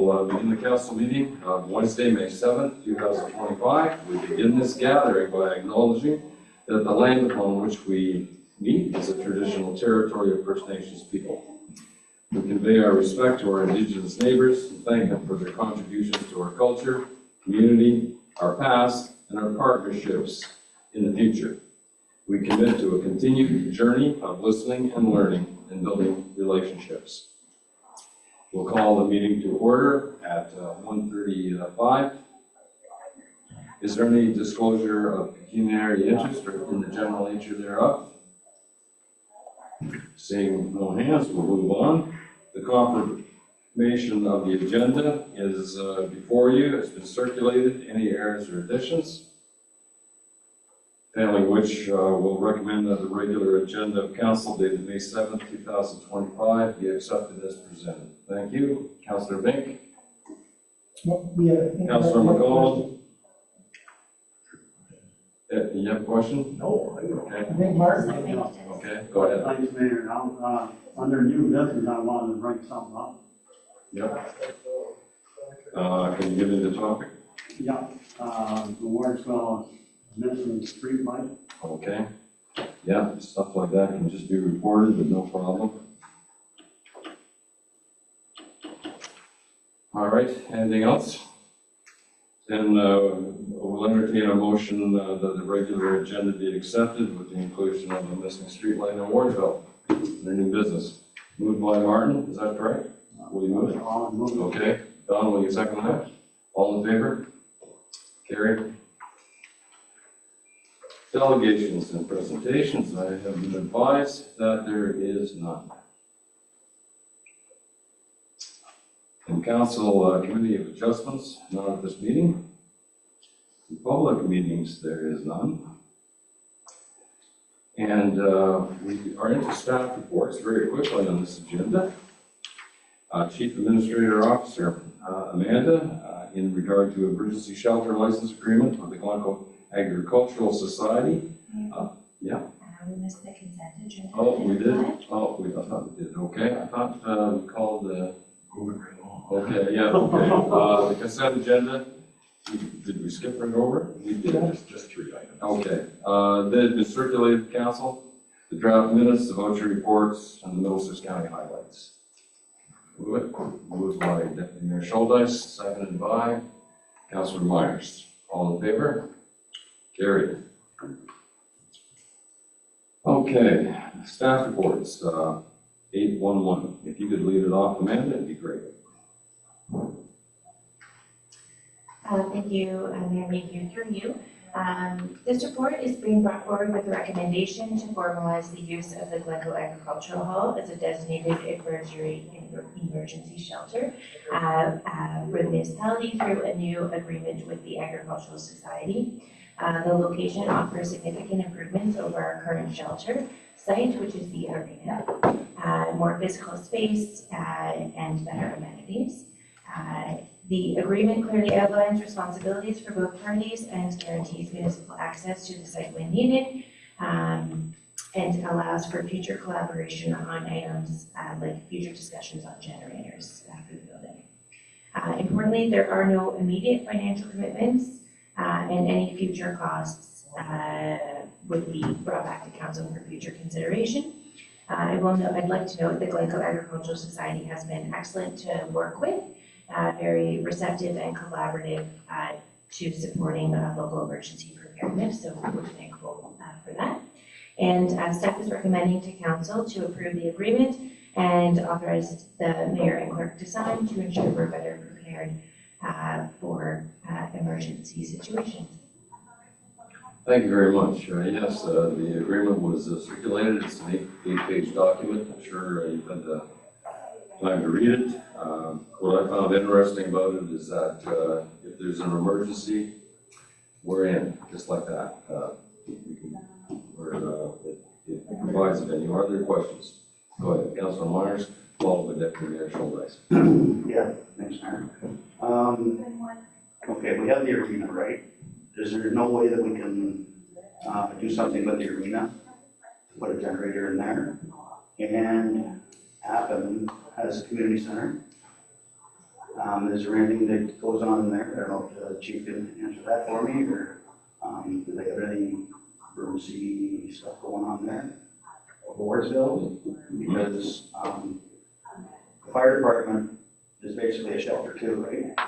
We'll begin the council meeting of Wednesday, May 7th, 2025. We begin this gathering by acknowledging that the land upon which we meet is a traditional territory of First Nations people. We convey our respect to our Indigenous neighbors and thank them for their contributions to our culture, community, our past, and our partnerships in the future. We commit to a continued journey of listening and learning and building relationships. We'll call the meeting to order at 1:35. Is there any disclosure of pecuniary interest or in the general nature thereof? Seeing no hands, we'll move on. The confirmation of the agenda is before you. It's been circulated. Any errors or additions? Failing which, we'll recommend that the regular agenda of council dated May 7th, 2025 be accepted as presented. Thank you. Councillor Bink. Councillor McCall. You have a question? No. Okay. I think Martin. Okay, go ahead. Thanks, Mayor. Now, under new business, I wanted to bring something up. Yep. Can you give me the topic? Yeah, the Wardsville missing street light. Okay. Yeah, stuff like that can just be reported, but no problem. All right, anything else? Then we'll entertain a motion that the regular agenda be accepted with the inclusion of the missing street light in Wardsville. Their new business. Moved by Martin, is that correct? Will you move it? Okay. Don, will you second that? All in favor? Carried. Delegations and presentations. I have been advised that there is none. And council committee of adjustments, none at this meeting. In public meetings, there is none. And we are into staff reports very quickly on this agenda. Chief Administrator Officer Amanda, in regard to emergency shelter license agreement with the Glencoe Agricultural Society. Yeah. We missed the consent agenda. Oh, we did? Oh, I thought we did. Okay, I thought we called the. Okay, yeah, okay. The consent agenda, did we skip right over? We did. Just 3 items. Okay. That has been circulated to council. The draft minutes, the voucher reports, and the Middlesex County highlights. Moved by Deputy Mayor Schuldice, seconded by Councilor Myers. All in favor? Carried. Okay, staff reports, 811. If you could lead it off, Amanda, it'd be great. Thank you, Mayor Mayhew, through you. This report is being brought forward with a recommendation to formalize the use of the Glencoe Agricultural Hall as a designated emergency shelter for the municipality through a new agreement with the Agricultural Society. The location offers significant improvements over our current shelter site, which is the arena. More physical space and better amenities. The agreement clearly outlines responsibilities for both parties and guarantees municipal access to the site when needed, and allows for future collaboration on items like future discussions on generators for the building. Importantly, there are no immediate financial commitments, and any future costs would be brought back to council for future consideration. I'd like to note the Glencoe Agricultural Society has been excellent to work with. Very receptive and collaborative to supporting local emergency preparedness, so we're thankful for that. And staff is recommending to council to approve the agreement and authorize the mayor and clerk to sign to ensure we're better prepared for emergency situations. Thank you very much. Yes, the agreement was circulated. It's an 8-page document. I'm sure you've had the time to read it. What I found interesting about it is that if there's an emergency, we're in, just like that. It provides a venue. Are there questions? Go ahead, Councilor Myers, followed by Deputy Mayor Schuldice. Yeah, thanks, Mayor. Okay, we have the arena, right? Is there no way that we can do something with the arena? Put a generator in there and Appin has a community center. Is there anything that goes on in there? I don't know if the chief can answer that for me, or, do they have any emergency stuff going on there? Wardsville, because, the fire department is basically a shelter too, right?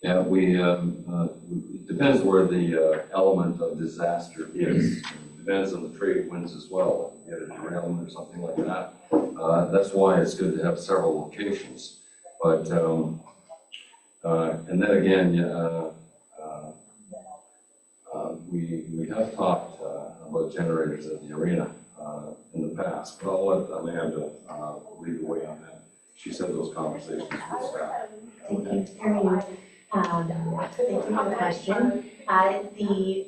Yeah, it depends where the element of disaster is. It depends on the trade winds as well. If you get a derailment or something like that. That's why it's good to have several locations. But, and then again, we have talked about generators at the arena in the past, but I'll let Amanda lead the way on that. She said those conversations with staff. Thank you. Thank you for the question. The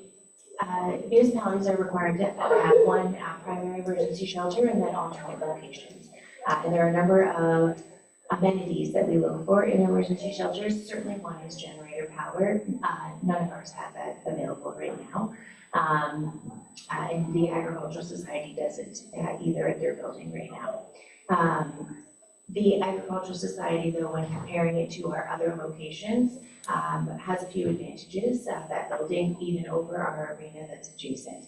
municipalities are required to have one primary emergency shelter and then alternate locations. And there are a number of amenities that we look for in emergency shelters. Certainly one is generator power. None of ours have that available right now. And the Agricultural Society doesn't either at their building right now. The Agricultural Society, though, when comparing it to our other locations, has a few advantages of that building, even over our arena that's adjacent.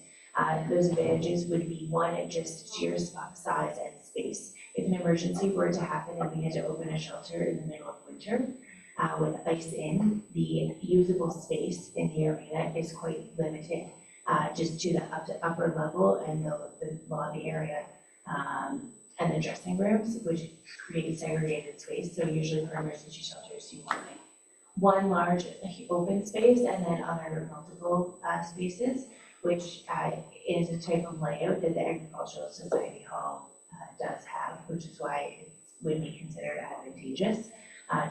Those advantages would be one, just sheer size and space. If an emergency were to happen and we had to open a shelter in the middle of winter, with ice in, the usable space in the arena is quite limited, just to the upper level and the lobby area. And the dressing rooms, which create segregated space. So usually for emergency shelters, you want like one large open space and then other multiple spaces, which is a type of layout that the Agricultural Society Hall does have, which is why it would be considered advantageous,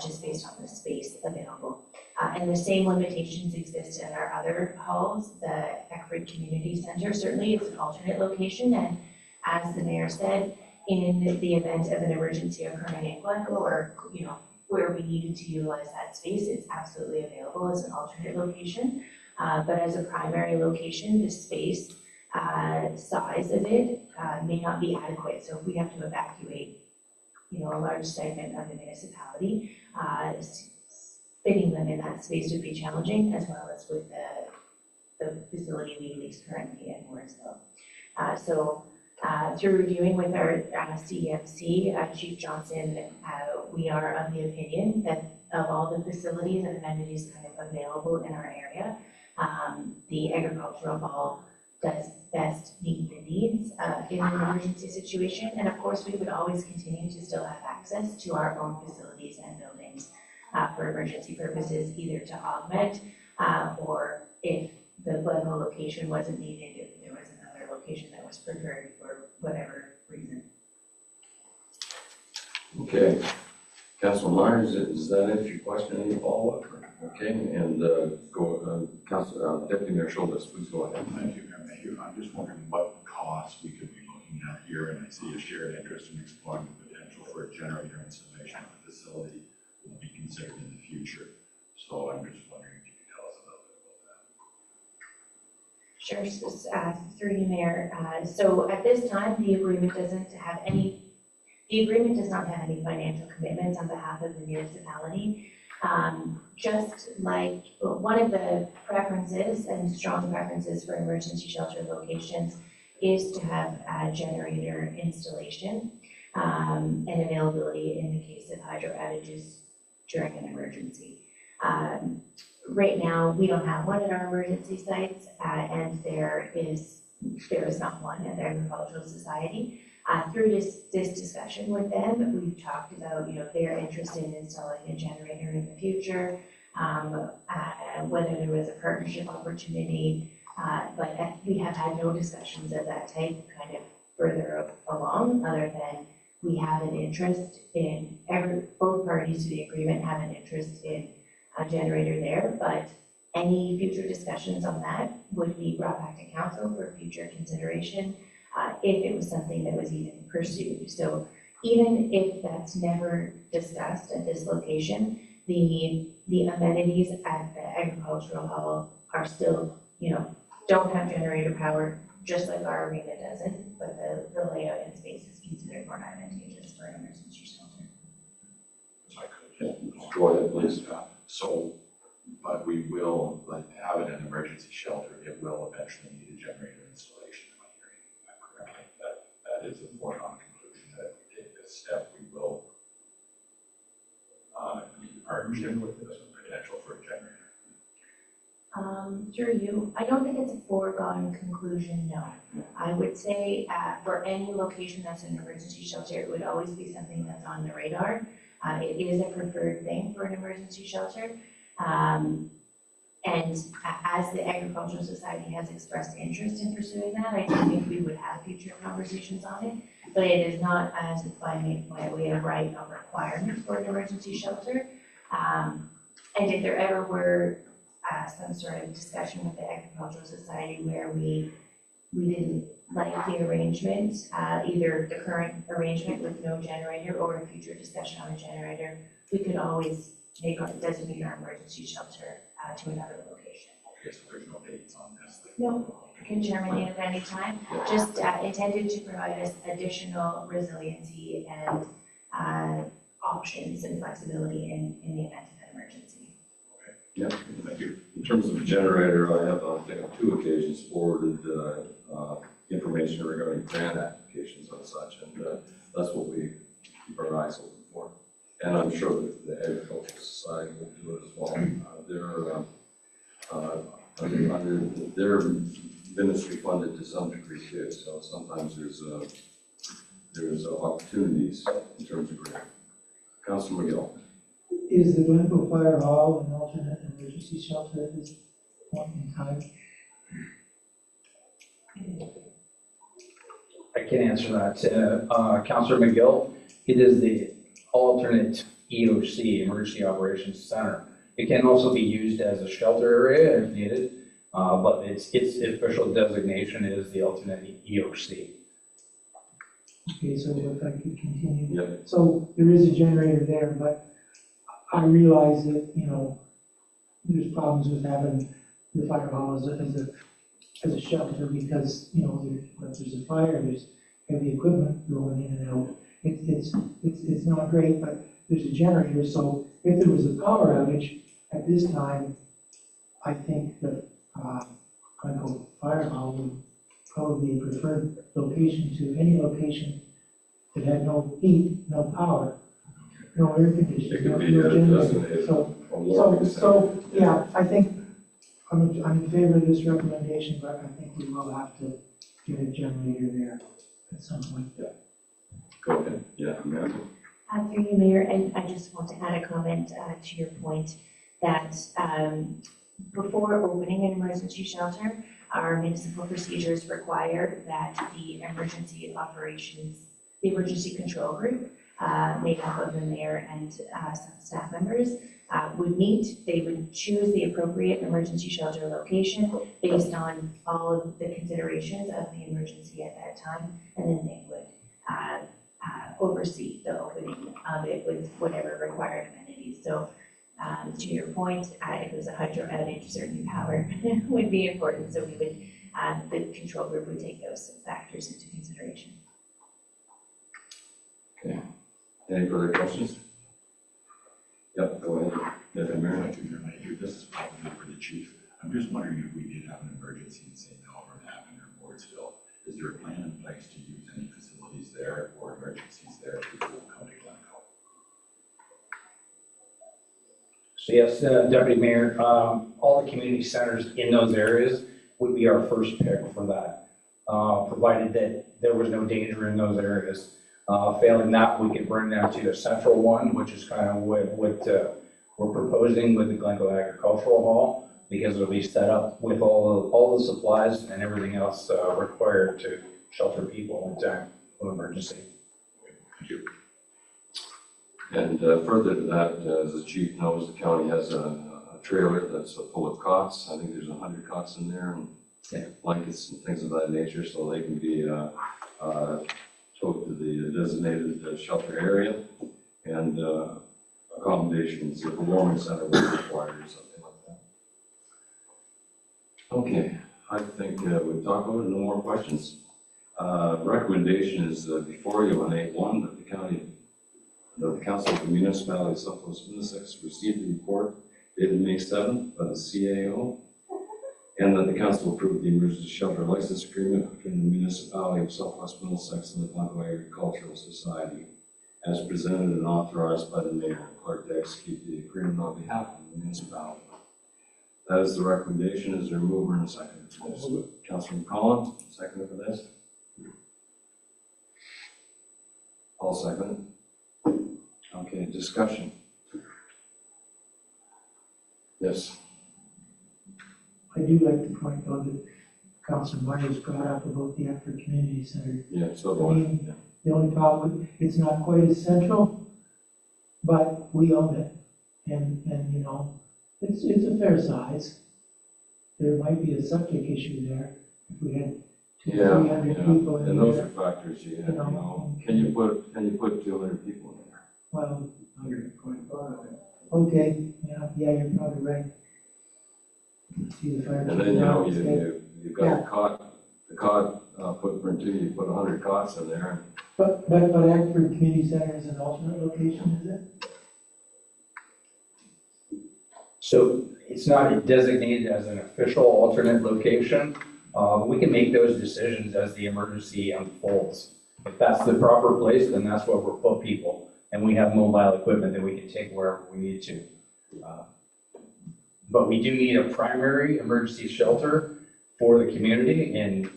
just based on the space available. And the same limitations exist in our other halls. The Eckford Community Center certainly is an alternate location, and as the mayor said, in the event of an emergency occurring in Glencoe or, where we needed to utilize that space, it's absolutely available as an alternate location. But as a primary location, the space size of it may not be adequate. So if we have to evacuate, a large segment of the municipality, fitting them in that space would be challenging, as well as with the facility we lease currently in Mooresville. Through reviewing with our CEMC, Chief Johnson, we are of the opinion that of all the facilities and amenities kind of available in our area, the agricultural hall does best meet the needs in an emergency situation. And of course, we would always continue to still have access to our own facilities and buildings for emergency purposes, either to augment or if the Glenville location wasn't needed, if there was another location that was preferred for whatever reason. Okay. Councilor Myers, is that it? Your question, any follow-up? Okay, and Deputy Mayor Schultes, please go ahead. Thank you, Mayor. I'm just wondering what costs we could be looking at here, and I see a shared interest in exploring the potential for a generator installation at the facility will be considered in the future. So I'm just wondering if you could tell us a little bit about that. Sure, through you, Mayor. So at this time, the agreement does not have any financial commitments on behalf of the municipality. Just like one of the preferences and strong preferences for emergency shelter locations is to have a generator installation and availability in the case of hydro outages during an emergency. Right now, we don't have one at our emergency sites, and there is not one at the Agricultural Society. Through this discussion with them, we've talked about, their interest in installing a generator in the future, whether there was a partnership opportunity, but we have had no discussions of that type kind of further along, other than we have an interest in, both parties to the agreement have an interest in a generator there, but any future discussions on that would be brought back to council for future consideration if it was something that was even pursued. So even if that's never discussed at this location, the amenities at the agricultural hall are still, don't have generator power, just like our arena doesn't, but the layout and space is considered more advantageous for an emergency shelter. Go ahead, please. So, but we will, like, have it an emergency shelter, it will eventually need a generator installation, am I hearing that correctly? That is a foregone conclusion, that if we take this step, we will need a partnership with the potential for a generator. Through you, I don't think it's a foregone conclusion, no. I would say for any location that's an emergency shelter, it would always be something that's on the radar. It is a preferred thing for an emergency shelter. And as the Agricultural Society has expressed interest in pursuing that, I do think we would have future conversations on it. But it is not as by way of right of requirement for an emergency shelter. And if there ever were some sort of discussion with the Agricultural Society where we didn't like the arrangement, either the current arrangement with no generator or a future discussion on a generator, we could always designate our emergency shelter to another location. Okay, so there's no dates on this thing? No, it can terminate at any time, just intended to provide us additional resiliency and options and flexibility in the event of an emergency. Yeah. Thank you. In terms of a generator, I have, I think, on 2 occasions forwarded information regarding grant applications and such, and that's what we keep our eyes open for. And I'm sure that the Agricultural Society will do it as well. They're ministry funded to some degree too, so sometimes there's opportunities in terms of grant. Councilor McGill. Is the Glencoe Fire Hall an alternate emergency shelter at this point in time? I can answer that. Councillor McGill, it is the alternate EOC, Emergency Operations Center. It can also be used as a shelter area if needed, but its official designation is the alternate EOC. Okay, so if I could continue. Yep. So there is a generator there, but I realize that, you know, there's problems with having the fire hall as a shelter because, you know, if there's a fire, there's heavy equipment going in and out. It's not great, but there's a generator, so if there was a power outage at this time, I think that Glencoe Fire Hall would probably be a preferred location to any location that had no heat, no power, no air It conditioning, could no be generator. designated So, a warming center. so, yeah, I think I'm in favor of this recommendation, but I think we will have to get a generator there at some point. Go ahead. Yeah, Amanda. Through you, Mayor, and I just want to add a comment to your point that before opening an emergency shelter, our municipal procedures require that the emergency control group, made up of the mayor and some staff members, would meet. They would choose the appropriate emergency shelter location based on all of the considerations of the emergency at that time, and then they would oversee the opening of it with whatever required amenities. So to your point, if it was a hydro outage, certainly power would be important. So we would, the control group would take those factors into consideration. Okay. Any further questions? Yep, go ahead. Deputy Mayor. Thank you. This is probably for the chief. I'm just wondering if we did have an emergency in St. Albert or Wardsville, is there a plan in place to use any facilities there or emergencies there if people come to Glencoe? So yes, Deputy Mayor, all the community centers in those areas would be our first pick for that, provided that there was no danger in those areas. Failing that, we could bring them to a central one, which is kind of what we're proposing with the Glencoe Agricultural Hall, because it'll be set up with all the supplies and everything else required to shelter people in time of emergency. Thank you. And further to that, as the chief knows, the county has a trailer that's full of cots. I think there's 100 cots in there and blankets and things of that nature, so they can be towed to the designated shelter area, and accommodations at the warming center will be required or something like that. Okay, I think we've talked about it. No more questions. Recommendation is before you on 8.1 that the county that the Council of the Municipality of Southwest Middlesex received the report dated May 7th by the CAO, and that the council approved the emergency shelter license agreement between the municipality of Southwest Middlesex and the Glencoe Agricultural Society as presented and authorized by the mayor and clerk to execute the agreement on behalf of the municipality. That is the recommendation. Is there a mover and a second for this? Councilor McCollum, second for this. I'll second it. Okay, discussion. Yes. I do like to point out that Councilor Myers brought up about the Effort Community Center. Yeah, so I do I. mean, Yeah. the only problem, it's not quite as central, but we own it. And, you know, it's a fair size. There might be a septic issue there if we had Yeah, 300 yeah, people in and those there. are factors you have, you You know. know, can you put 200 people in there? Well, 125. Okay, yeah, you're probably right. See the fire. And then, you know, chief now, you've got the cot footprint too, you put 100 cots in there. But Eckford Community Center is an alternate location, is it? So it's not designated as an official alternate location. We can make those decisions as the emergency unfolds. If that's the proper place, then that's where we'll put people. And we have mobile equipment that we can take wherever we need to. But we do need a primary emergency shelter for the community, and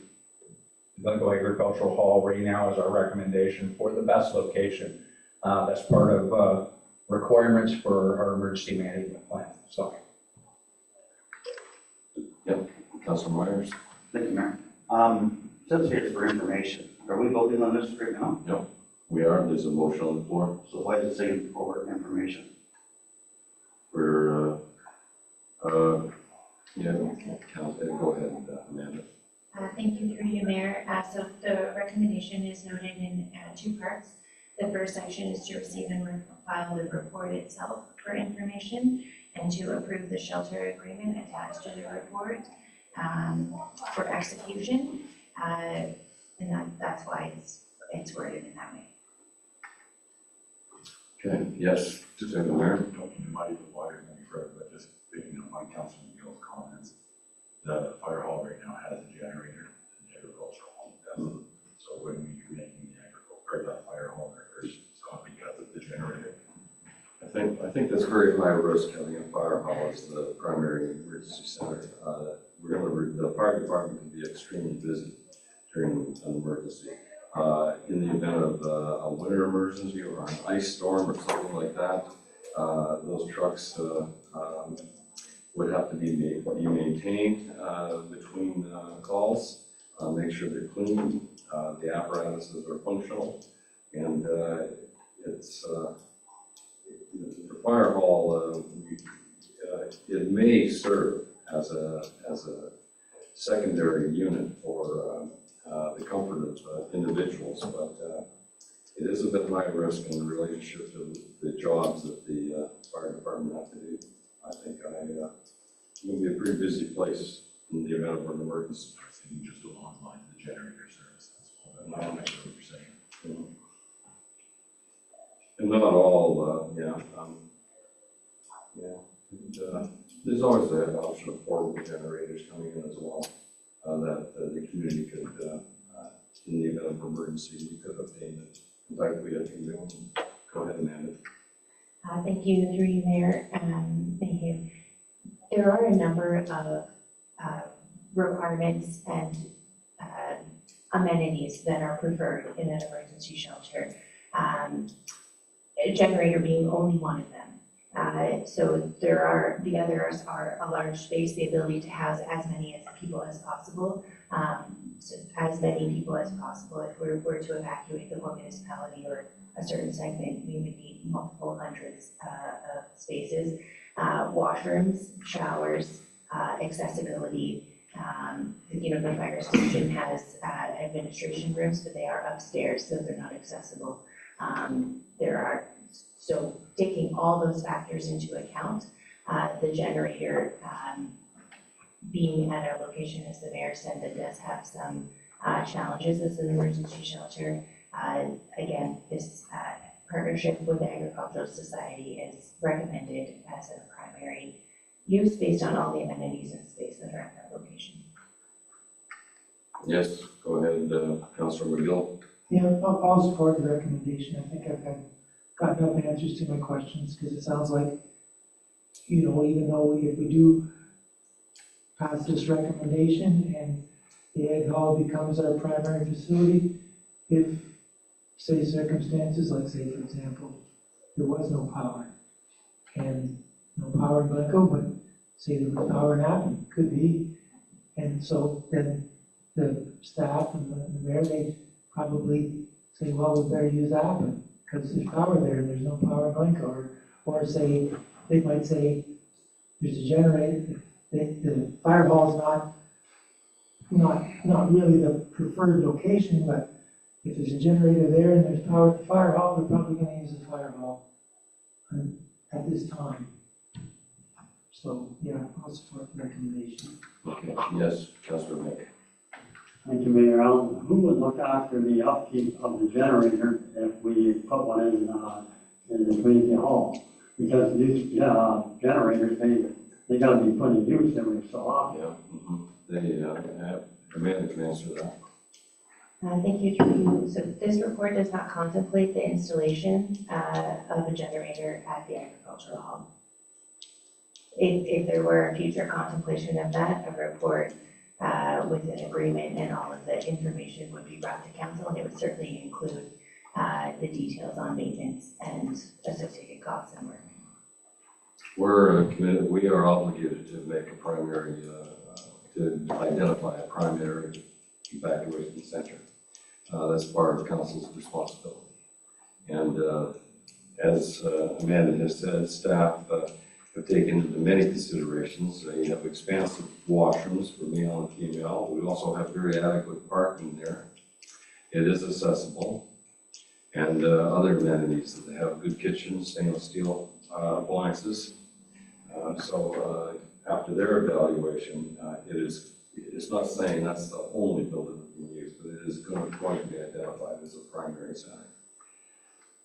Glencoe Agricultural Hall right now is our recommendation for the best location. That's part of requirements for our emergency management plan. So. Yep, Councilor Myers? Thank you, Mayor. Says here for information. Are we voting on this right now? We are, there's a motion on the floor So why is it saying for information? for, yeah, go ahead, Amanda. Thank you through you, Mayor. So the recommendation is noted in two parts. The first section is to receive and file the report itself for information and to approve the shelter agreement attached to the report for execution. And that's why it's worded in that way. Okay, yes, Second Mayor? Don't might even water any further, but just picking up on Councilman Gill's comments. The fire hall right now has a generator, and the agricultural hall doesn't. So when we are making the the fire hall there first, stop because of the generator. I think that's very high risk, having a fire hall as the primary emergency center. The fire department can be extremely busy during an emergency. In the event of a winter emergency or an ice storm or something like that, those trucks would have to be maintained between calls, make sure they're clean, the apparatuses are functional, and it's the fire hall. It may serve as a secondary unit for the comfort of individuals, but it is a bit high risk in relationship to the jobs that the fire department have to do. I think it will be a pretty busy place in the event of an emergency. I was thinking just along the lines of the generator service, that's all. I know what you're saying. And not all, and, there's always the option of portable generators coming in as well, that the community could, in the event of emergency, we could obtain it. In fact, we have to do. Go ahead, Amanda. Thank you, through you, Mayor. Thank you. There are a number of requirements and amenities that are preferred in an emergency shelter. A generator being only one of them. So the others are a large space, the ability to house as many people as possible. So as many people as possible. If we were to evacuate the whole municipality or a certain segment, we would need multiple hundreds of spaces. Washrooms, showers, accessibility. The fire station has administration rooms, but they are upstairs, so they're not accessible. So taking all those factors into account, the generator being at our location, as the mayor said, that does have some challenges as an emergency shelter. Again, this partnership with the Agricultural Society is recommended as a primary use based on all the amenities and space that are at that location. Yes, go ahead, Councilor McGill. Yeah, I'll support the recommendation. I think I've got enough answers to my questions, because it sounds like, you know, even though if we do pass this recommendation and the Ag Hall becomes our primary facility, if, say, circumstances, like say, for example, there was no power, and no power in Glencoe, but say there was power in Appin, could be, and so then the staff and the mayor, they probably say, well, we better use Appin, because there's power there, and there's no power in Glencoe, or say, they might say, there's a generator, the fire hall is not really the preferred location, but if there's a generator there and there's power at the fire hall, they're probably gonna use the fire hall at this time. So, yeah, I'll support the recommendation. Okay, yes, Councilor Mick. Thank you, Mayor. Who would look after the upkeep of the generator if we put one in the community hall? Because these generators, they gotta be put in use every so often. Yeah, Amanda can answer that. Thank you, through you. So this report does not contemplate the installation of a generator at the agricultural hall. If there were a future contemplation of that, a report with an agreement and all of the information would be brought to council, and it would certainly include the details on maintenance and associated costs and work. We're committed, we are obligated to make a primary, to identify a primary evacuation center. That's part of council's responsibility. And as Amanda has said, staff have taken into many considerations. You have expansive washrooms for male and female. We also have very adequate parking there. It is accessible. And other amenities that have good kitchens, stainless steel appliances. So after their evaluation, it's not saying that's the only building that we use, but it is going to be identified as a primary center.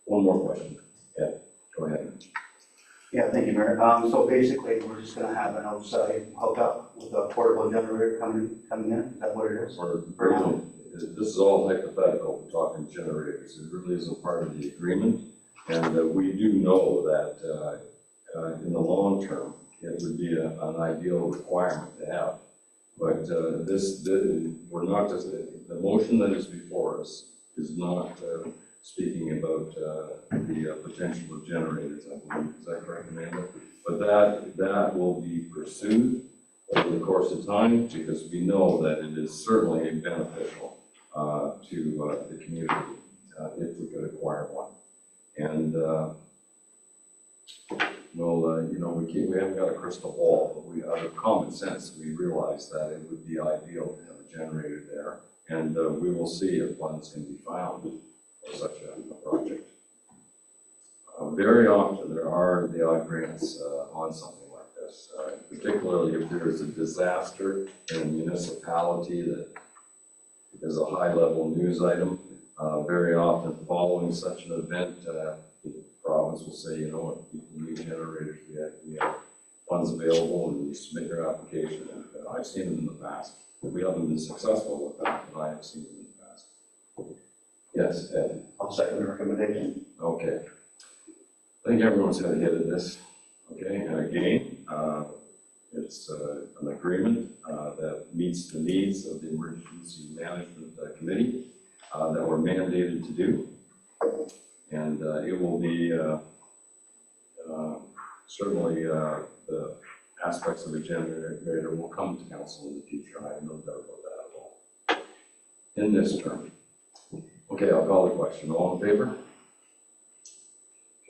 One more question. Ed, go ahead. Yeah, thank you, Mayor. So basically, we're just gonna have an outside hookup with a portable generator coming in, is that what it is? This is all hypothetical, we're talking generators. It really isn't part of the agreement. And we do know that in the long term, it would be an ideal requirement to have. But we're not just, the motion that is before us is not speaking about the potential of generators, I believe. Is that correct, Amanda? But that will be pursued over the course of time, because we know that it is certainly beneficial to the community if we could acquire one. And we haven't got a crystal ball, but we out of common sense, we realize that it would be ideal to have a generator there. And we will see if funds can be found for such a project. Very often there are the odd grants on something like this, particularly if there is a disaster in a municipality that is a high-level news item. Very often following such an event, the province will say, you know what, people need generators, we have funds available, and you submit your application. And I've seen them in the past. We haven't been successful with that, but I have seen them in the past. Yes, Ed. I'll second the recommendation. Okay. I think everyone's had a hit at this. Okay, and again, it's an agreement that meets the needs of the Emergency Management Committee that we're mandated to do. And it will be certainly the aspects of the generator will come to council in the future. I have no doubt about that at all. In this term. Okay, I'll call the question. All in favor?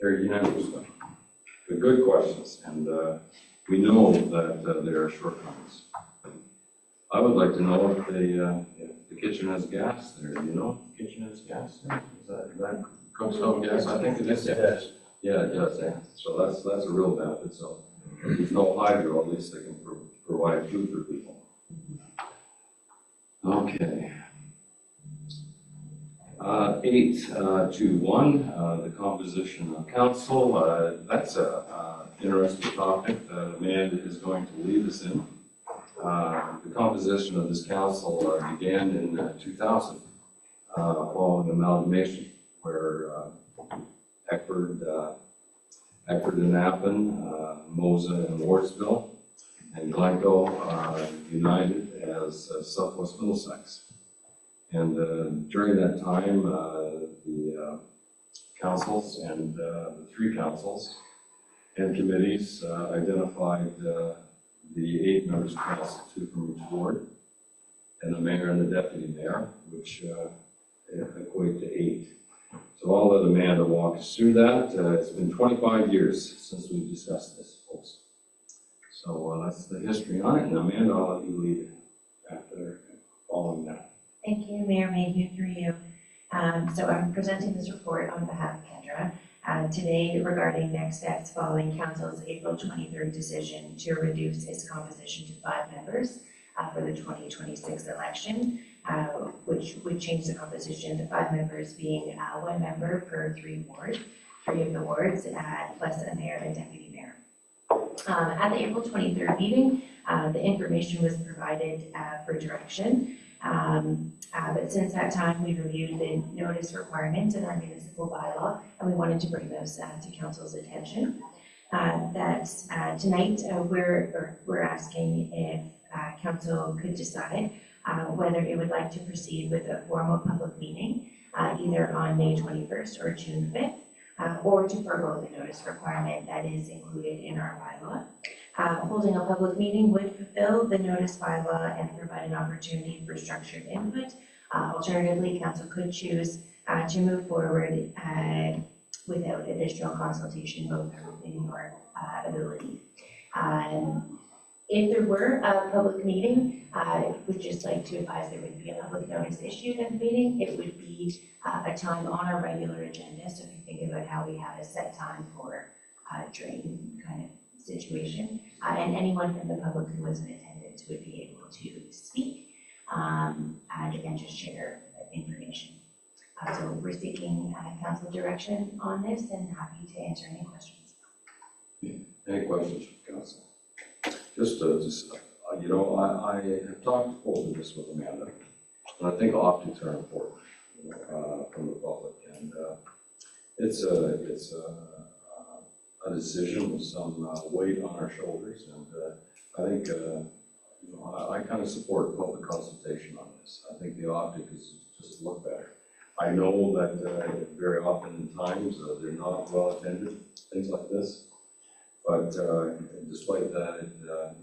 Carried unanimously. Good questions, and we know that there are shortcomings. I would like to know if the kitchen has gas there. Do you know if the kitchen has gas there? Is that cook stove gas? I think it is. It does. Yeah, it does. Yeah. So that's a real benefit. So if there's no hydro, at least they can provide food for people. Okay. 8.2.1, the composition of council. That's a interesting topic that Amanda is going to lead us in. The composition of this council began in 2000, following amalgamation, where Eckford and Appin, Mosa and Wardsville, and Glencoe united as Southwest Middlesex. And during that time, the councils and the 3 councils and committees identified the 8 members of council, 2 from each ward, and the mayor and the deputy mayor, which equate to 8. So I'll let Amanda walk us through that. It's been 25 years since we've discussed this, folks. So that's the history on it, and Amanda, I'll let you lead it after following that. Thank you, Mayor Mayhew, through you. So I'm presenting this report on behalf of Kendra today regarding next steps following Council's April 23rd decision to reduce its composition to 5 members for the 2026 election, which would change the composition to 5 members, being 1 member per 3 wards, 3 of the wards, plus a mayor and deputy mayor. At the April 23rd meeting, the information was provided for direction. But since that time, we've reviewed the notice requirements in our municipal bylaw, and we wanted to bring those to council's attention. Tonight, we're asking if council could decide whether it would like to proceed with a formal public meeting, either on May 21st or June 5th, or to forego the notice requirement that is included in our bylaw. Holding a public meeting would fulfill the notice bylaw and provide an opportunity for structured input. Alternatively, council could choose to move forward without additional consultation, both within your ability. If there were a public meeting, I would just like to advise there would be a public notice issued at the meeting. It would be a time on our regular agenda. So if you think about how we have a set time for drain kind of situation, and anyone from the public who was in attendance would be able to speak and just share information. So we're seeking council direction on this and happy to answer any questions. Any questions from council? Just you know, I have talked over this with Amanda, and I think optics are important from the public, and it's a decision with some weight on our shoulders, and I think you know, I kind of support public consultation on this. I think the optic is just look better. I know that very often in times they're not well attended, things like this. But despite that,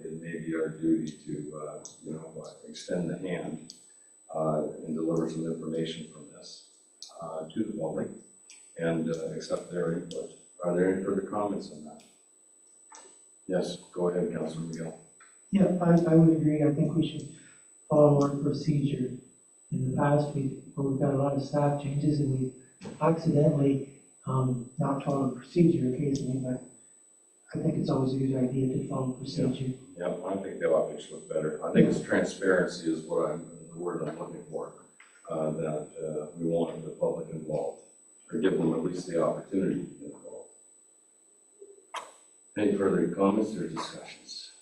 it may be our duty to, you know, extend the hand and deliver some information from this to the public and accept their input. Are there any further comments on that? Yes, go ahead, Councilor Miguel. Yeah, I would agree. I think we should follow our procedure. In the past, we've got a lot of staff changes and we accidentally not followed procedure occasionally, but I think it's always a good idea to follow procedure. Yeah, I think the optics look better. I think it's transparency is what the word I'm looking for, that we want the public involved, or give them at least the opportunity to be involved. Any further comments or discussions?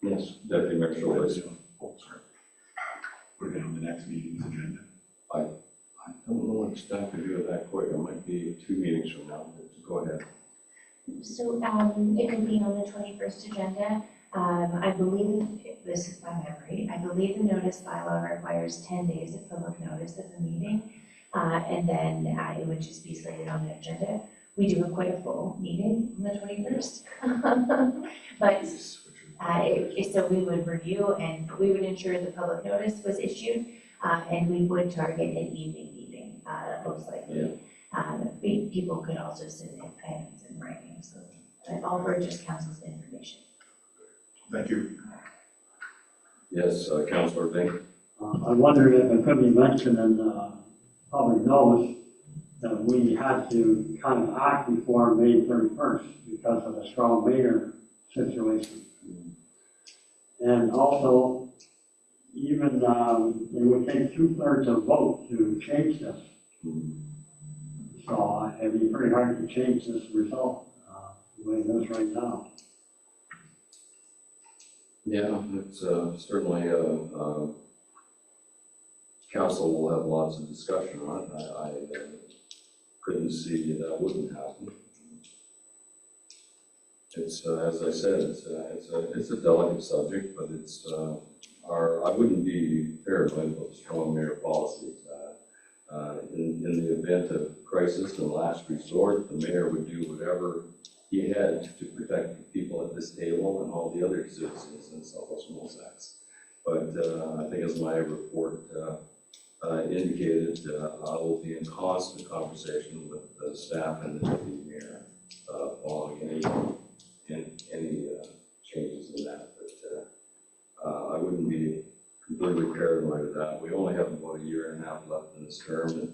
Yes, Deputy Mayor Schultz. Oh, sorry. Put it on the next meeting's agenda. I don't know if staff could do it that quick. It might be 2 meetings from now. Go ahead. So it could be on the 21st agenda. I believe, this is my memory, I believe the notice bylaw requires 10 days of public notice of the meeting, and then it would just be slated on the agenda. We do quite a full meeting on the 21st, but so we would review and we would ensure the public notice was issued, and we would target an evening meeting, most likely. People could also submit items in writing, so all for just council's information. Thank you. Yes, Councilor Bing. I wondered if it could be mentioned in public notice that we had to kind of act before May 31st because of the strong mayor situation. And also, even, it would take 2/3 of vote to change this. So it'd be pretty hard to change this result, the way it is right now. Yeah, it's certainly, council will have lots of discussion on it. I couldn't see that wouldn't happen. It's, as I said, it's a delicate subject, but it's, I wouldn't be paranoid about the strong mayor policy. In the event of crisis and last resort, the mayor would do whatever he had to protect the people at this table and all the other citizens in Southwest Middlesex. But I think as my report indicated, I will be in constant conversation with the staff and the deputy mayor following any changes in that. But I wouldn't be completely paranoid of that. We only have about a year and a half left in this term, and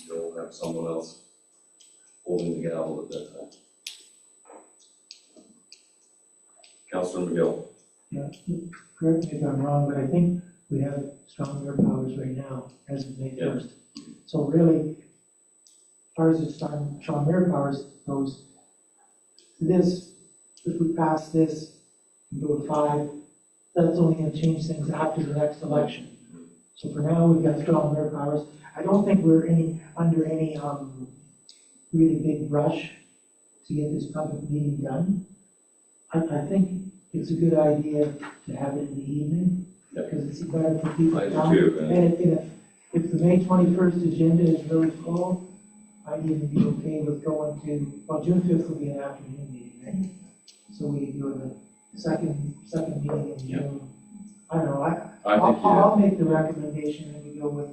you'll have someone else holding the gavel at that time. Councilor McGill. Yeah, correct me if I'm wrong, but I think we have strong mayor powers right now as of May 1st. So really, as far as the strong mayor powers goes, this, if we pass this and go to 5, that's only going to change things after the next election. So for now, we've got strong mayor powers. I don't think we're under any really big rush to get this public meeting done. I think it's a good idea to have it in the evening, because it's better for people to come. And if the May 21st agenda is really full, I'd even be okay with going to, well, June 5th will be an afternoon meeting, right? So we do the second meeting in June. I don't know, I'll make the recommendation that we go with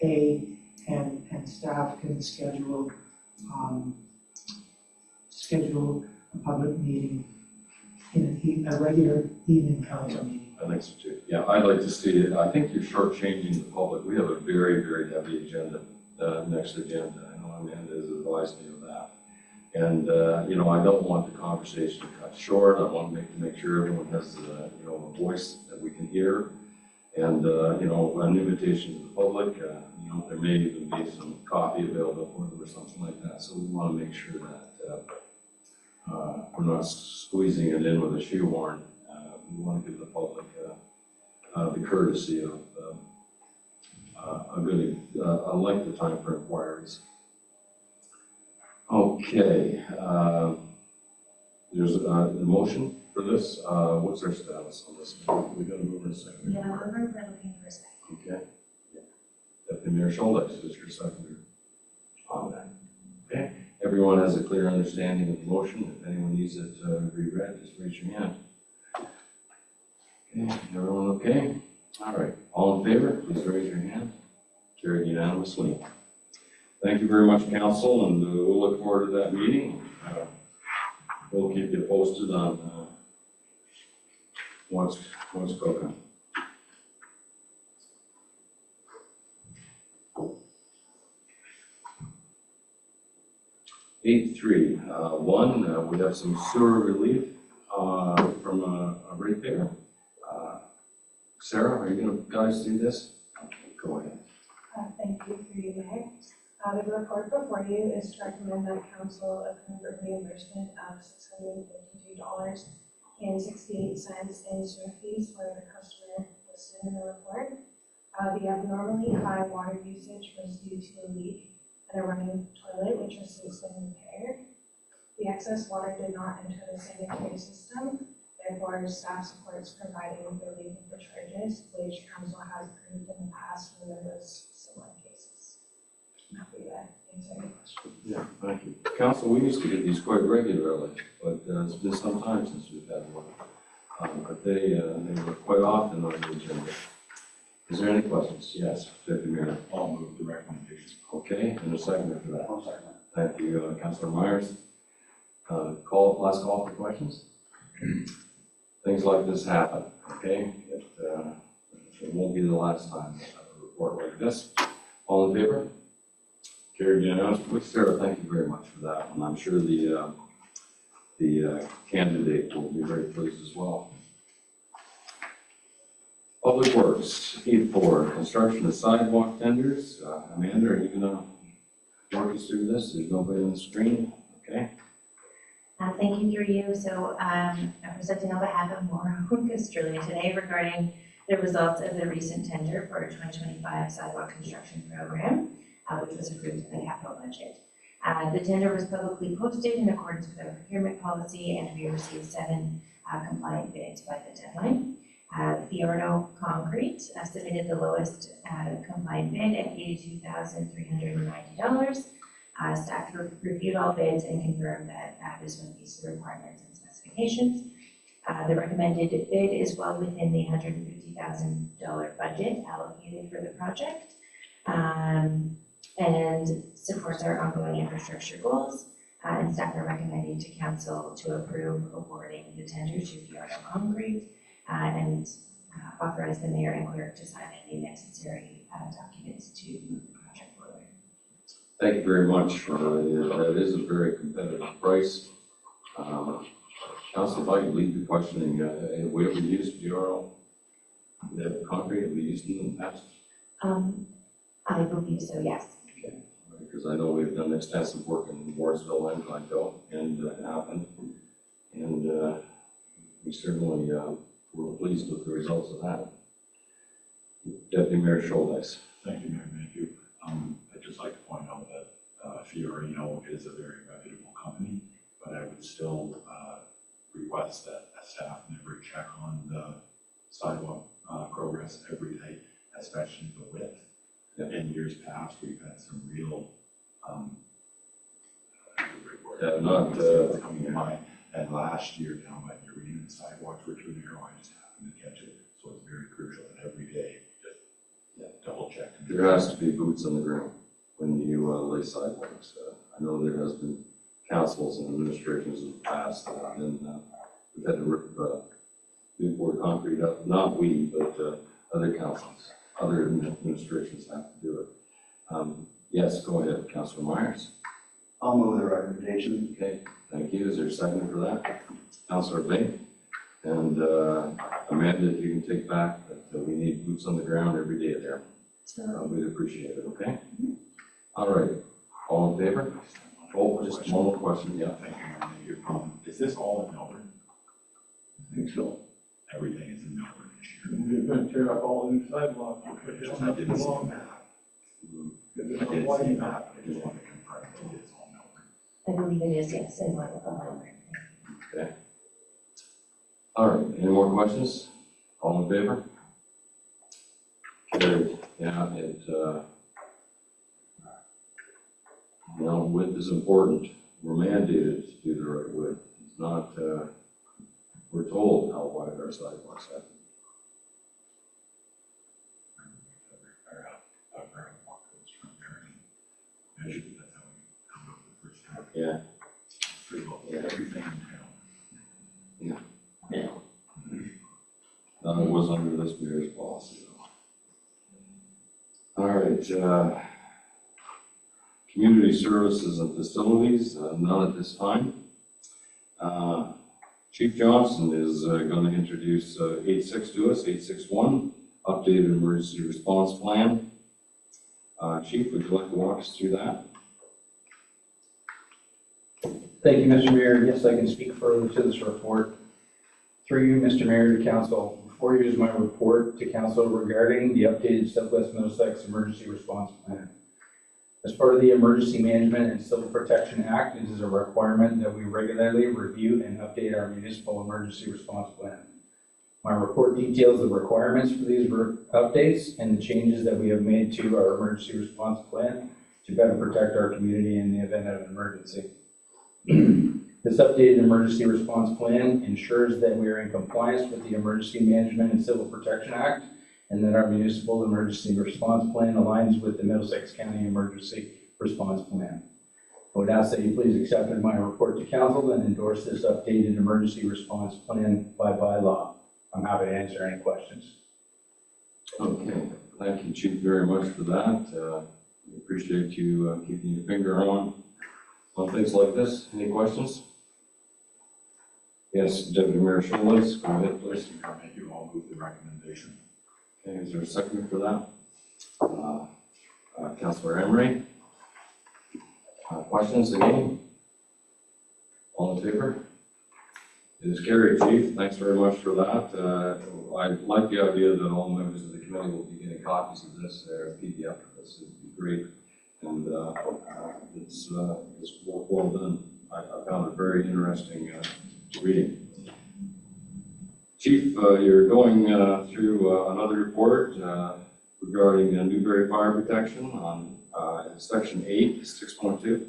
A, and staff can schedule a public meeting in a regular evening council meeting. I think so too. Yeah, I'd like to see it. I think you're shortchanging the public. We have a very, very heavy agenda, next agenda. I know Amanda has advised me of that. And, I don't want the conversation to cut short. I want to make sure everyone has, a voice that we can hear. And, an invitation to the public, there may even be some coffee available for them or something like that. So we want to make sure that we're not squeezing it in with a shoehorn. We want to give the public the courtesy of a length of time for inquiries. Okay, there's a motion for this. What's our status on this? We got to move in a second. Yeah, we're looking for a second. Okay. Deputy Mayor Schuldex is your seconder on that. Okay. Everyone has a clear understanding of the motion. If anyone needs it reread, just raise your hand. Okay, everyone okay? All right, all in favor, please raise your hand. Carried unanimously. Thank you very much, council, and we'll look forward to that meeting. We'll keep you posted on what's cooking. Eight three, we have some sewer relief from a ratepayer. Sarah, are you going to guys do this? Okay, go ahead. Thank you through you, Mayor. The report before you is to recommend that council approve a reimbursement of $652.68 in sewer fees for the customer listed in the report. The abnormally high water usage was due to a leak in a running toilet, which has since been repaired. The excess water did not enter the sanitary system. Therefore, staff supports providing relief for charges, which council has approved in the past for those similar cases. I'm happy to answer any questions. Yeah, thank you. Council, we used to get these quite regularly, but it's been some time since we've had one. But they were quite often on the agenda. Is there any questions? Yes, Deputy Mayor. I'll move the recommendation. Okay, and a second for that. I'm sorry. Thank you, Councilor Myers. Last call for questions. Things like this happen, okay? It won't be the last time we have a report like this. All in favor? Carried unanimously. Sarah, thank you very much for that. And I'm sure the candidate will be very pleased as well. Public Works, E4, construction of sidewalk tenders. Amanda, are you gonna walk us through this? There's nobody on the screen, okay? Thank you through you. So I'm presenting on behalf of Maura Hunkestrelli today regarding the results of the recent tender for our 2025 sidewalk construction program, which was approved in the capital budget. The tender was publicly posted in accordance with our procurement policy, and we received 7 compliant bids by the deadline. Fiorno Concrete submitted the lowest compliant bid at $82,390. Staff reviewed all bids and confirmed that this one meets the requirements and specifications. The recommended bid is well within the $150,000 budget allocated for the project, and supports our ongoing infrastructure goals. And staff are recommending to council to approve awarding the tender to Fiorno Concrete and authorize the mayor and clerk to sign any necessary documents to move the project forward. Thank you very much. That is a very competitive price. Council, if I could lead the questioning, have we ever used Fiorno? The concrete, have we used it in the past? I believe so, yes. Okay. Because I know we've done extensive work in Mooresville and Glencoe and Appin, and we certainly were pleased with the results of that. Deputy Mayor Schultes. Thank you, Mayor Mayhew. I'd just like to point out that Fiorino is a very reputable company, but I would still request that staff never check on the sidewalk progress every day, especially the width. Yeah. In years past, we've had some real coming to mind. And last year down by the arena, the sidewalks were too narrow. I just happened to catch it. So it's very crucial that every day just double check. There has to be boots on the ground when you lay sidewalks. I know there has been councils and administrations in the past that have been, we've had to rip Newport concrete up. Not we, but other councils, other administrations have to do it. Yes, go ahead, Councilor Myers. I'll move the recommendation. Okay, thank you. Is there a second for that? Councilor Bay? And Amanda, if you can take back that we need boots on the ground every day there. We'd appreciate it, okay? All right, all in favor? Oh, just one more question, yeah. Thank you, Mayor Mayhew. Is this all in Melbourne? I think so. Everything is in Melbourne this year. We're gonna tear up all the new sidewalks. I didn't see a map. I didn't see a map. I just want to confirm that it is all Melbourne. I believe it is, yes, in one of them. Okay. All right, any more questions? All in favor? Carried. Yeah, width is important. We're mandated to do the right width. It's not, we're told how wide our sidewalks have to be. Measured, that's how we come up with the first time. Yeah. Pretty well, everything in town. It was under this mayor's policy. All right, community services and facilities, none at this time. Chief Johnson is going to introduce 86 to us, 861, updated emergency response plan. Chief, would you like to walk us through that? Thank you, Mr. Mayor. Yes, I can speak further to this report. Through you, Mr. Mayor, to council. Before you is my report to council regarding the updated Southwest Middlesex Emergency Response Plan. As part of the Emergency Management and Civil Protection Act, it is a requirement that we regularly review and update our municipal emergency response plan. My report details the requirements for these updates and the changes that we have made to our emergency response plan to better protect our community in the event of an emergency. This updated emergency response plan ensures that we are in compliance with the Emergency Management and Civil Protection Act and that our municipal emergency response plan aligns with the Middlesex County Emergency Response Plan. I would ask that you please accept my report to council and endorse this updated emergency response plan by bylaw. I'm happy to answer any questions. Okay, thank you, Chief, very much for that. We appreciate you keeping your finger on things like this. Any questions? Yes, Deputy Mayor Schultes, go ahead, please. Mr. Mayor Mayhew, I'll move the recommendation. Okay, is there a second for that? Councillor Emery? Questions again? All in favor? It is carried, Chief. Thanks very much for that. I like the idea that all members of the committee will be getting copies of this, or PDF of this. It'd be great. And it's well done. I found it very interesting reading. Chief, you're going through another report regarding Newbury Fire Protection on Section 8, 6.2.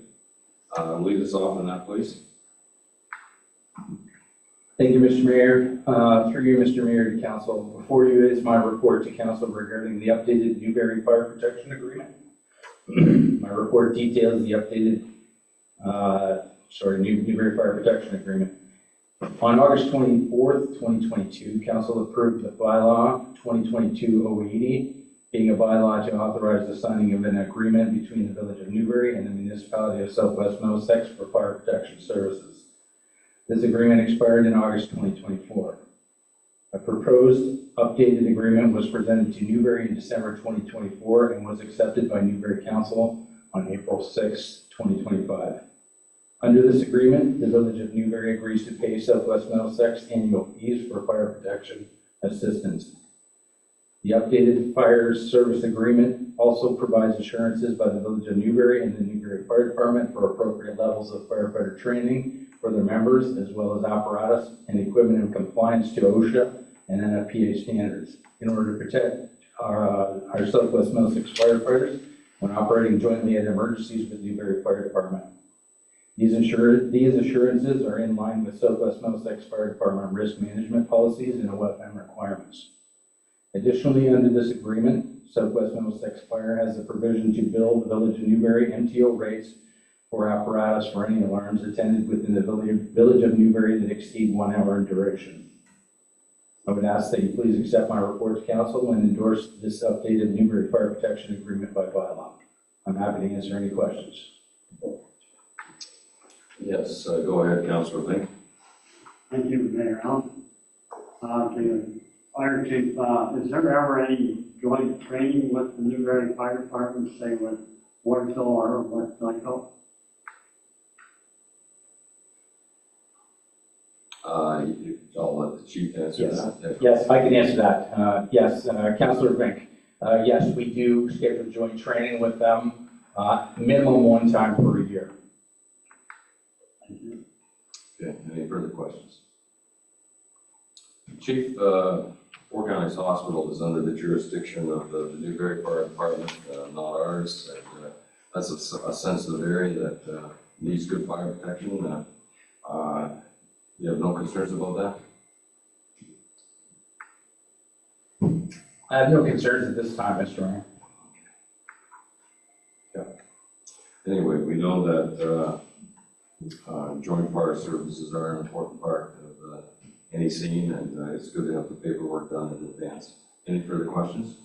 Lead us off on that, please. Thank you, Mr. Mayor. Through you, Mr. Mayor, to council. Before you is my report to council regarding the updated Newbury Fire Protection Agreement. My report details the updated, Newbury Fire Protection Agreement. On August 24th, 2022, council approved the bylaw 2022-080, being a bylaw to authorize the signing of an agreement between the Village of Newbury and the municipality of Southwest Middlesex for fire protection services. This agreement expired in August 2024. A proposed updated agreement was presented to Newbury in December 2024 and was accepted by Newbury Council on April 6, 2025. Under this agreement, the Village of Newbury agrees to pay Southwest Middlesex annual fees for fire protection assistance. The updated fire service agreement also provides assurances by the Village of Newbury and the Newbury Fire Department for appropriate levels of firefighter training for their members, as well as apparatus and equipment in compliance to OSHA and NFPA standards in order to protect our Southwest Middlesex firefighters when operating jointly at emergencies with Newbury Fire Department. These assurances are in line with Southwest Middlesex Fire Department risk management policies and OFM requirements. Additionally, under this agreement, Southwest Middlesex Fire has the provision to bill the Village of Newbury MTO rates for apparatus for any alarms attended within the Village of Newbury that exceed 1 hour in duration. I would ask that you please accept my report to council and endorse this updated Newbury Fire Protection Agreement by bylaw. I'm happy to answer any questions. Yes, go ahead, Councillor Link. Thank you, Mayor Allen. The Fire Chief, is there ever any joint training with the Newbury Fire Department, say with Wardsville or with Glencoe? I'll let the chief answer Yes. that. Yes, I can answer that. Yes, Councillor Vink. Yes, we do schedule joint training with them, minimum 1 time per year. Thank you. Okay, any further questions? Chief, Four Counties Hospital is under the jurisdiction of the Newbury Fire Department, not ours. And, that's a sensitive area that needs good fire protection. You have no concerns about that? I have no concerns at this time, Mr. Mayor. Anyway, we know that joint fire services are an important part of any scene, and it's good to have the paperwork done in advance. Any further questions?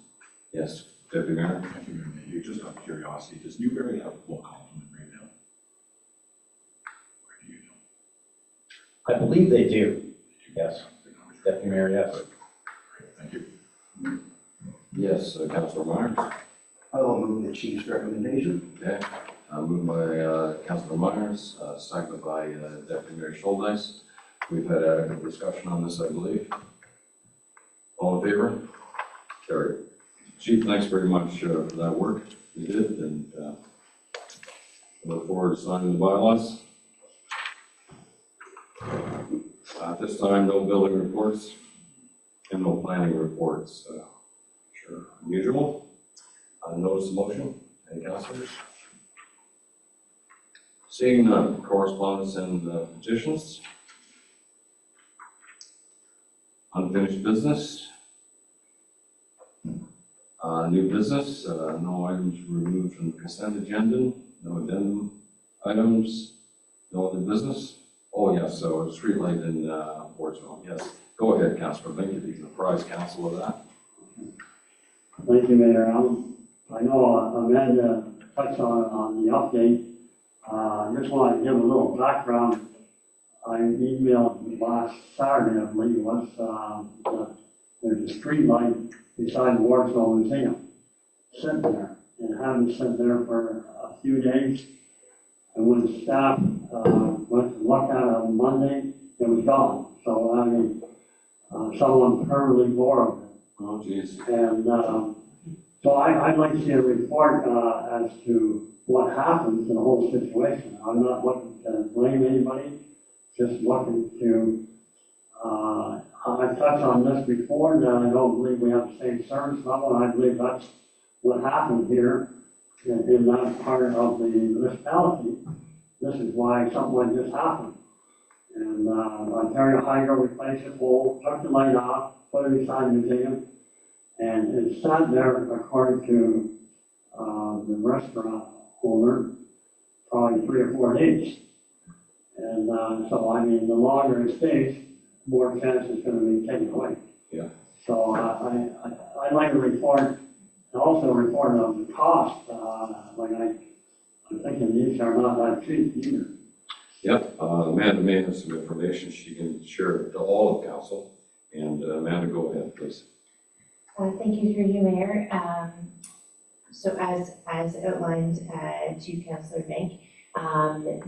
Yes, Deputy Mayor? Thank you, Mayor Mayhew. Just out of curiosity, does Newbury have a full complement right now? Or do you know? I believe they do. Yes, Deputy Mayor, yes. Great, thank you. Yes, Councillor Myers? I will move the chief's recommendation. Okay, moved by Councillor Myers, seconded by Deputy Mayor Schuldice. We've had adequate discussion on this, I believe. All in favor? Carried. Chief, thanks very much for that work you did, and look forward to signing the bylaws. At this time, no building reports and no planning reports. Sure, unusual. Notice of motion. Any councilors? Seeing none, correspondence and petitions. Unfinished business. New business, no items removed from the consent agenda, no addendum items, no other business. Oh, yes, so a street light in Portsmouth, yes. Go ahead, Councilor Link, if you can apprise council of that. Thank you, Mayor Allen. I know Amanda touched on the update. I just want to give a little background. I emailed last Saturday, I believe it was, the there's a street light beside the Warsaw Museum, sitting there, and having sitting there for a few days. And when staff, went to look at it on Monday, it was gone. So, I mean, someone permanently borrowed it. Oh, geez. And, so I'd like to see a report, as to what happens in the whole situation. I'm not looking to blame anybody, just looking to, I've touched on this before, that I don't believe we have the same service level, and I believe that's what happened here in that part of the municipality. This is why something like this happened. And, Ontario Hydro replaced the pole, took the light off, put it beside the museum, and it sat there, according to, the restaurant owner, probably 3 or 4 days. And, so, I mean, the longer it stays, more chance it's gonna be taken away. Yeah. So, I'd like a report, and also a report of the cost, I'm thinking these are not that cheap either. Yep, Amanda may have some information she can share to all of council. And Amanda, go ahead, please. Thank you through you, Mayor. So as outlined to Councillor Bank,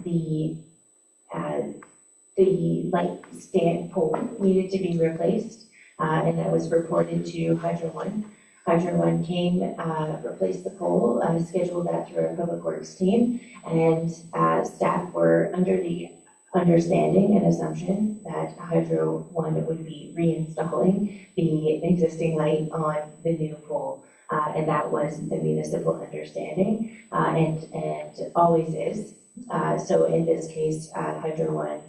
the light stand pole needed to be replaced, and that was reported to Hydro One. Hydro One came, replaced the pole, scheduled that through our public works team, and staff were under the understanding and assumption that Hydro One would be reinstalling the existing light on the new pole. And that was the municipal understanding, and always is. So in this case, Hydro One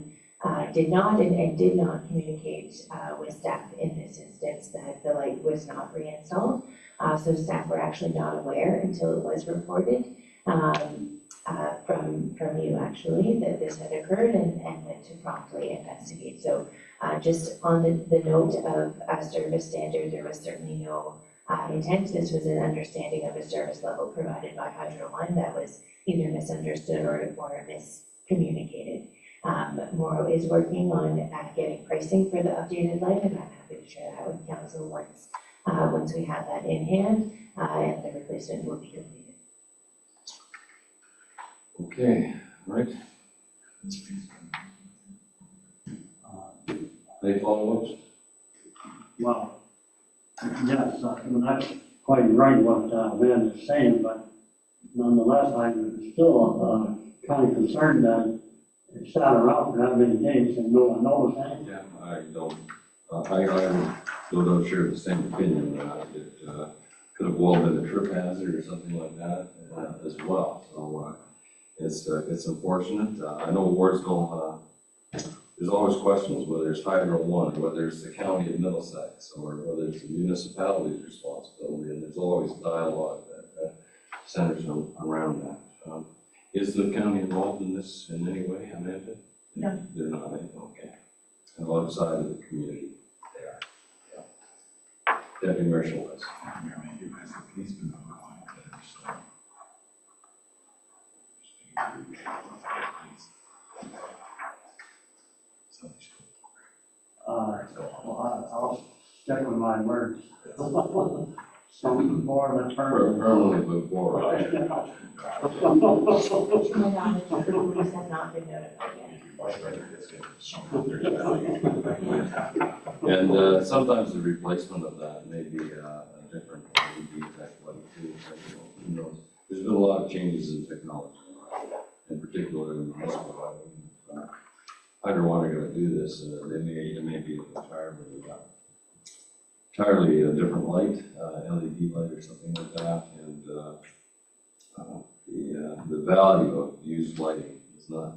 did not and did not communicate with staff in this instance that the light was not reinstalled. So staff were actually not aware until it was reported from you actually that this had occurred, and went to promptly investigate. So just on the note of a service standard, there was certainly no intent. This was an understanding of a service level provided by Hydro One that was either misunderstood or miscommunicated. Morrow is working on getting pricing for the updated light, and I'm happy to share that with council once we have that in hand, and the replacement will be completed. Okay, all right. Any follow-ups? Well, yes, that's quite right what Van is saying, but nonetheless, I'm still kind of concerned that it sat around for that many days and no one knows anything. Yeah, I don't, I don't share the same opinion. It could have well been a trip hazard or something like that as well. So it's unfortunate. I know Wardsville, there's always questions whether it's Hydro One, whether it's the county of Middlesex, or whether it's the municipality's responsibility, and there's always dialogue that centers around that. Is the county involved in this in any way, Amanda? No. They're not, okay. And outside of the community, they are. Yeah. Deputy Marshal West. Mayor, may you ask the police been notified that there's Well, I'll stick with my words. Something more than Permanently move forward. To my knowledge, the police have not been notified yet. And sometimes the replacement of that may be a different LED type light too. Who knows? There's been a lot of changes in technology, in particular in the municipal lighting. Hydro One are going to do this. It may be entirely a different light, LED light or something like that, and the value of used lighting is not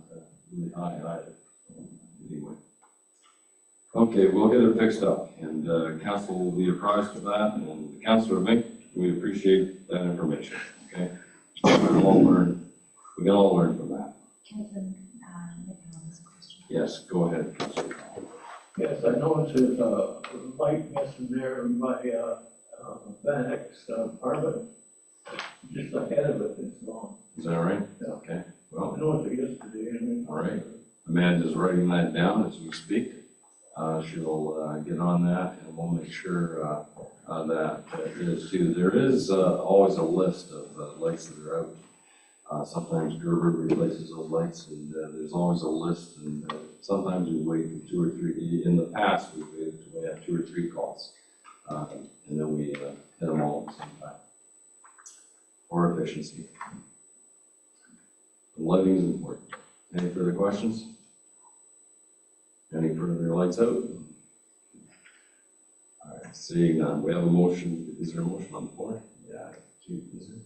really high either. Anyway. Okay, we'll get it fixed up, and council will be apprised of that, and Councillor Mink, we appreciate that information, okay? We can all learn from that. Yes, go ahead, Councillor. Yes, I noticed there's a light missing there by, Van X apartment. Just ahead of it, it's long. Is that right? Yeah. Okay, I well, noticed it yesterday, I mean. all right. Amanda's writing that down as we speak. she'll get on that, and we'll make sure that it is too. There is always a list of lights that are out. Sometimes Gerber replaces those lights, and there's always a list, and sometimes we wait for 2 or 3. In the past, we waited till we had 2 or 3 calls, and then we hit them all at the same time for efficiency. Lighting is important. Any further questions? Any further lights out? All right, seeing none, we have a motion. Is there a motion on the floor? Yeah, Chief, is there?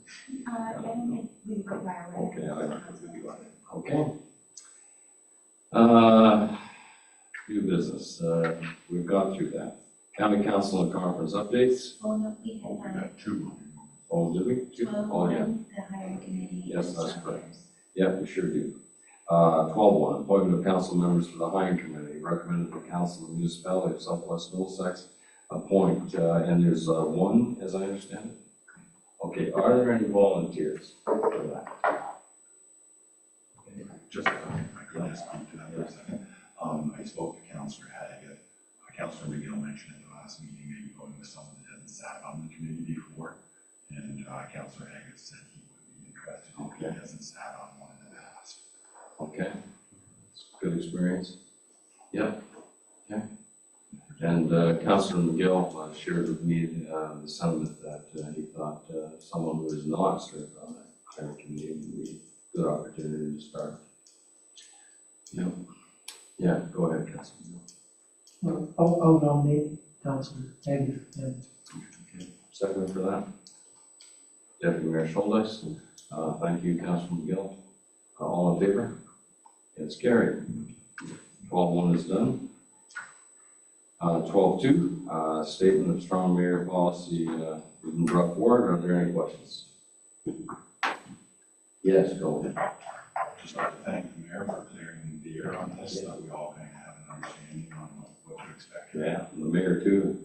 I don't think we put my way. Okay, I don't think we got it. Okay. New business, we've gone through that. County Council and Conference updates. Oh, no, we We had, got 2. Oh, did we? 12 Oh, yeah. on the hiring committee. Yes, that's correct. Yeah, we sure do. 12.1, appointment of council members for the hiring committee. Recommended the council of the municipality of Southwest Middlesex appoint, and there's one, as I understand it. Okay, are there any volunteers for that? Just, if I could just speak to that for a second. I spoke to Councillor Haggett. Councillor McGill mentioned at the last meeting, maybe going with someone that hasn't sat on the committee before. And Councillor Haggett said he would be interested if he hasn't sat on one in the past. Okay, it's a good experience. Yeah, okay. And Councillor McGill shared with me the sentiment that he thought someone who is not served on that hiring committee would be a good opportunity to start. Yeah, yeah, go ahead, Councillor McGill. I'll nominate Councillor Haggard. And Okay, second for that. Deputy Mayor Schultes, thank you, Councillor McGill. All in favor? It's carried. 12.1 is done. 12.2, statement of strong mayor policy being brought forward. Are there any questions? Yes, go ahead. Just like to thank the mayor for clearing the air on this, so that we all kind of have an understanding on what to expect. Yeah, and the mayor too,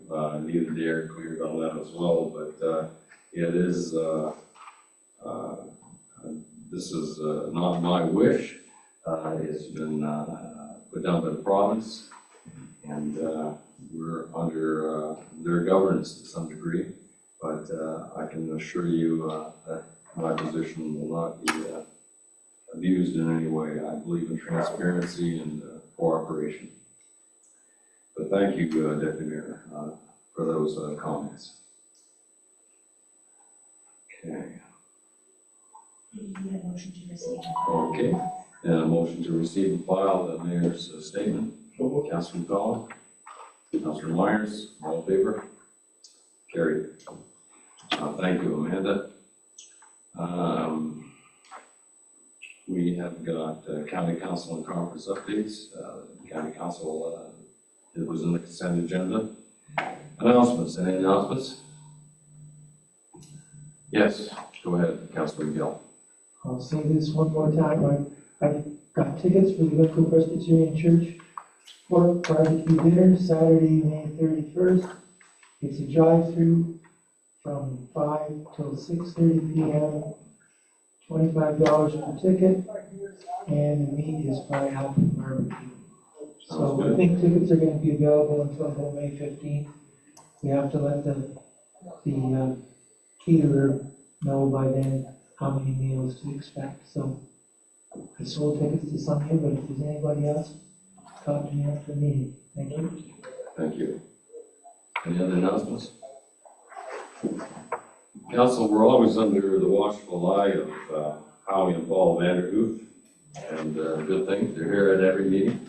needed the air cleared on that as well, but it is, this is not my wish. It's been put down by the province, and we're under their governance to some degree, but I can assure you that my position will not be abused in any way. I believe in transparency and cooperation. But thank you, Deputy Mayor, for those comments. Okay. We need a motion to receive. Okay, and a motion to receive and file the mayor's statement. Councilor McCollum, Councilor Myers, all in favor? Carried. Thank you, Amanda. We have got county council and conference updates. County council, it was in the consent agenda. Announcements, any announcements? Yes, go ahead, Councilor McGill. I'll say this one more time. I've got tickets for the Glencoe Presbyterian Church for barbecue dinner, Saturday, May 31st. It's a drive-through from 5 till 6:30 p.m. $25 per ticket, and the meat is by Apple Barbecue. So I think tickets are going to be available until about May 15th. We have to let the caterer know by then how many meals to expect. So I sold tickets to some here, but if there's anybody else, talk to me after the meeting. Thank you. Thank you. Any other announcements? Council, we're always under the watchful eye of Howie and Paul Vanderhoof, and good thing, they're here at every meeting.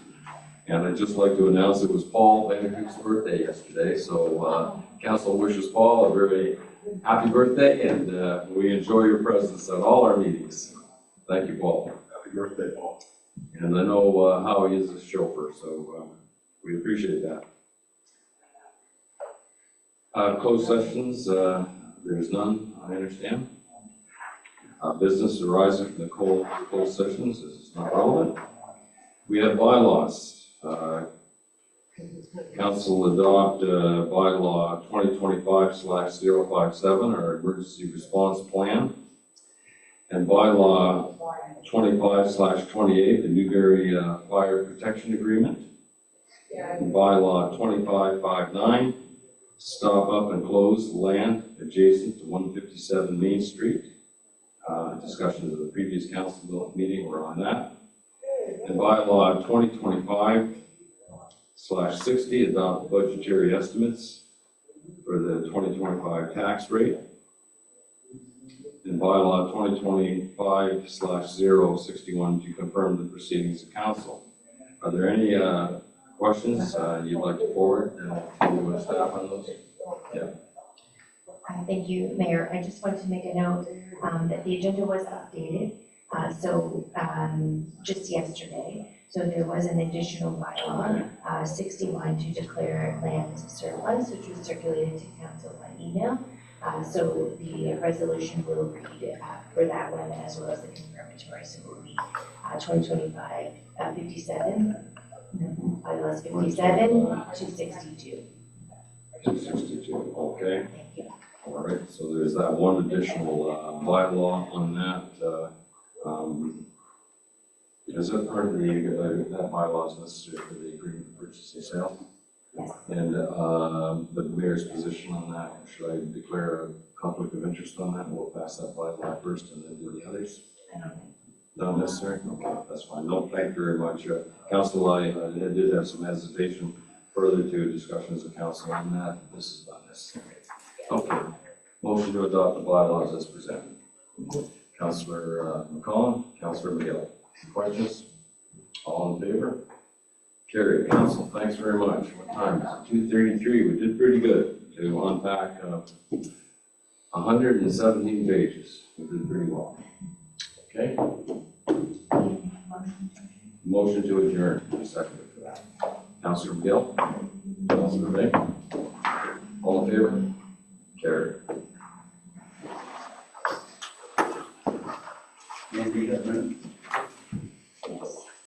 And I'd just like to announce it was Paul Vanderhoof's birthday yesterday, so council wishes Paul a very happy birthday, and we enjoy your presence at all our meetings. Thank you, Paul. Happy birthday, Paul. And I know Howie is a chauffeur, so we appreciate that. Closed sessions, there's none, I understand. Business arising from the closed sessions is not relevant. We have bylaws. Council adopt bylaw 2025/057, our emergency response plan, and bylaw 25/28, the Newberry Fire Protection Agreement. Bylaw 2559, stop up and close land adjacent to 157 Main Street. Discussions of the previous council meeting were on that. And bylaw 2025/60, adopt budgetary estimates for the 2025 tax rate. In bylaw 2025/061, to confirm the proceedings of council. Are there any questions you'd like to forward to staff on those? Yeah. Thank you, Mayor. I just wanted to make a note that the agenda was updated, just yesterday. So there was an additional bylaw, 61, to declare land surplus, which was circulated to council by email. So the resolution will read for that one as well as the confirmatory. So it will be 2025-57, bylaws 57 to 62. 262, okay. Thank you. All right, so there's that one additional bylaw on that. Is that part of that bylaw is necessary for the agreement to purchase and sale? Yes. And the mayor's position on that, should I declare a conflict of interest on that? We'll pass that bylaw first and then do the others? I don't think. Not necessary? Okay, that's fine. No, thank you very much. Council, I did have some hesitation further to discussions of council on that. This is not necessary. Okay. Motion to adopt the bylaws as presented. Councillor McCollum, Councillor McGill. Questions? All in favor? Carried. Council, thanks very much. What time is it? 2:33. We did pretty good to unpack 117 pages. We did pretty well. Okay? Motion to adjourn. Second for that. Councillor McGill? Councillor May? All in favor? Carried. Andy, you got a minute?